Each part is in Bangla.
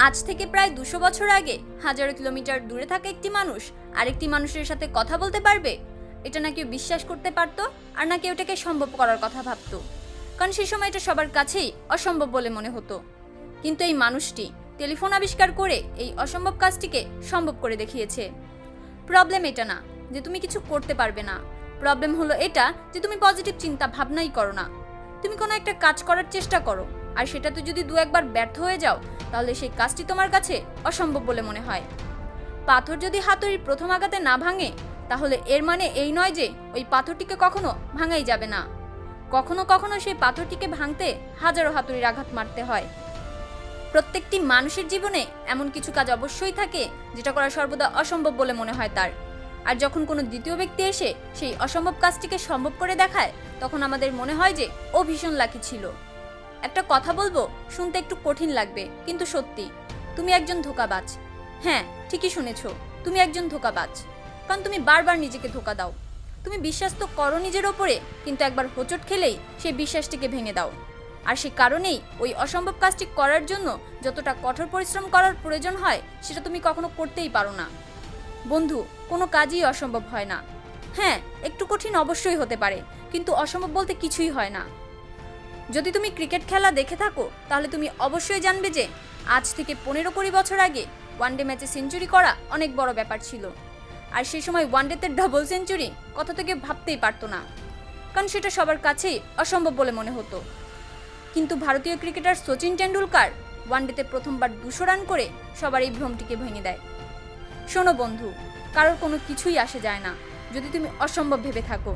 আজ থেকে প্রায় 200 বছর আগে হাজারো কিলোমিটার দূরে থাকা একটি মানুষ আরেকটি মানুষের সাথে কথা বলতে পারবে, এটা না কেউ বিশ্বাস করতে পারতো, আর না কেউ এটাকে সম্ভব করার কথা ভাবতো। কারণ সেই সময় এটা সবার কাছেই অসম্ভব বলে মনে হতো। কিন্তু এই মানুষটি টেলিফোন আবিষ্কার করে এই অসম্ভব কাজটিকে সম্ভব করে দেখিয়েছে। প্রবলেম এটা না যে তুমি কিছু করতে পারবে না, প্রবলেম হলো এটা যে তুমি পজিটিভ চিন্তা ভাবনাই করো না। তুমি কোনো একটা কাজ করার চেষ্টা করো, আর সেটাতে যদি দু একবার ব্যর্থ হয়ে যাও, তাহলে সেই কাজটি তোমার কাছে অসম্ভব বলে মনে হয়। পাথর যদি হাতুড়ির প্রথম আঘাতে না ভাঙে, তাহলে এর মানে এই নয় যে ওই পাথরটিকে কখনো ভাঙাই যাবে না। কখনো কখনো সেই পাথরটিকে ভাঙতে হাজারো হাতুড়ির আঘাত মারতে হয়। প্রত্যেকটি মানুষের জীবনে এমন কিছু কাজ অবশ্যই থাকে যেটা করা সর্বদা অসম্ভব বলে মনে হয় তার। আর যখন কোনো দ্বিতীয় ব্যক্তি এসে সেই অসম্ভব কাজটিকে সম্ভব করে দেখায়, তখন আমাদের মনে হয় যে ও ভীষণ লাকি ছিল। একটা কথা বলবো, শুনতে একটু কঠিন লাগবে, কিন্তু সত্যি, তুমি একজন ধোঁকাবাজ। হ্যাঁ, ঠিকই শুনেছো, তুমি একজন ধোঁকাবাজ। কারণ তুমি বারবার নিজেকে ধোঁকা দাও। তুমি বিশ্বাস তো করো নিজের ওপরে, কিন্তু একবার হোঁচট খেলেই সেই বিশ্বাসটিকে ভেঙে দাও। আর সে কারণেই ওই অসম্ভব কাজটি করার জন্য যতটা কঠোর পরিশ্রম করার প্রয়োজন হয়, সেটা তুমি কখনো করতেই পারো না। বন্ধু, কোনো কাজই অসম্ভব হয় না। হ্যাঁ, একটু কঠিন অবশ্যই হতে পারে, কিন্তু অসম্ভব বলতে কিছুই হয় না। যদি তুমি ক্রিকেট খেলা দেখে থাকো, তাহলে তুমি অবশ্যই জানবে যে আজ থেকে 15-20 বছর আগে ওয়ানডে ম্যাচে সেঞ্চুরি করা অনেক বড় ব্যাপার ছিল। আর সেই সময় ওয়ানডেতে ডাবল সেঞ্চুরি কথা থেকে ভাবতেই পারতো না, কারণ সেটা সবার কাছেই অসম্ভব বলে মনে হতো। কিন্তু ভারতীয় ক্রিকেটার সচিন টেন্ডুলকার ওয়ানডেতে প্রথমবার 200 রান করে সবার এই ভ্রমটিকে ভেঙে দেয়। শোনো বন্ধু, কারোর কোনো কিছুই আসে যায় না যদি তুমি অসম্ভব ভেবে থাকো।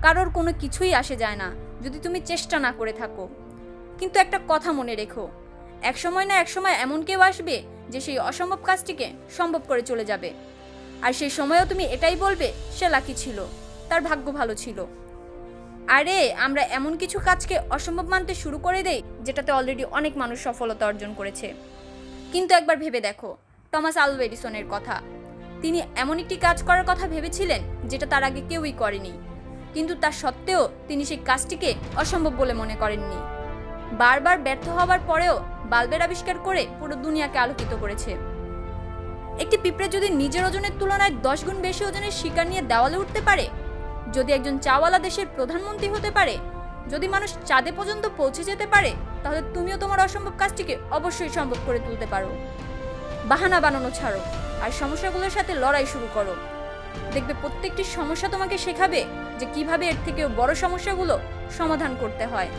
কারোর কোনো কিছুই আসে যায় না যদি তুমি চেষ্টা না করে থাকো। কিন্তু একটা কথা মনে রেখো, একসময় না একসময় এমন কেউ আসবে যে সেই অসম্ভব কাজটিকে সম্ভব করে চলে যাবে। আর সেই সময়ও তুমি এটাই বলবে সে লাকি ছিল, তার ভাগ্য ভালো ছিল। আরে আমরা এমন কিছু কাজকে অসম্ভব মানতে শুরু করে দেই যেটাতে অলরেডি অনেক মানুষ সফলতা অর্জন করেছে। কিন্তু একবার ভেবে দেখো টমাস আলভা এডিসনের কথা। তিনি এমন একটি কাজ করার কথা ভেবেছিলেন যেটা তার আগে কেউই করেনি, কিন্তু তা সত্ত্বেও তিনি সেই কাজটিকে অসম্ভব বলে মনে করেননি। বারবার ব্যর্থ হওয়ার পরেও বাল্বের আবিষ্কার করে পুরো দুনিয়াকে আলোকিত করেছে। একটি পিঁপড়ে যদি নিজের ওজনের তুলনায় 10 গুণ বেশি ওজনের শিকার নিয়ে দেওয়ালে উঠতে পারে, যদি একজন চাওয়ালা দেশের প্রধানমন্ত্রী হতে পারে, যদি মানুষ চাঁদে পর্যন্ত পৌঁছে যেতে পারে, তাহলে তুমিও তোমার অসম্ভব কাজটিকে অবশ্যই সম্ভব করে তুলতে পারো। বাহানা বানানো ছাড়ো আর সমস্যাগুলোর সাথে লড়াই শুরু করো। দেখবে প্রত্যেকটি সমস্যা তোমাকে শেখাবে যে কিভাবে এর থেকেও বড় সমস্যাগুলো সমাধান করতে হয়।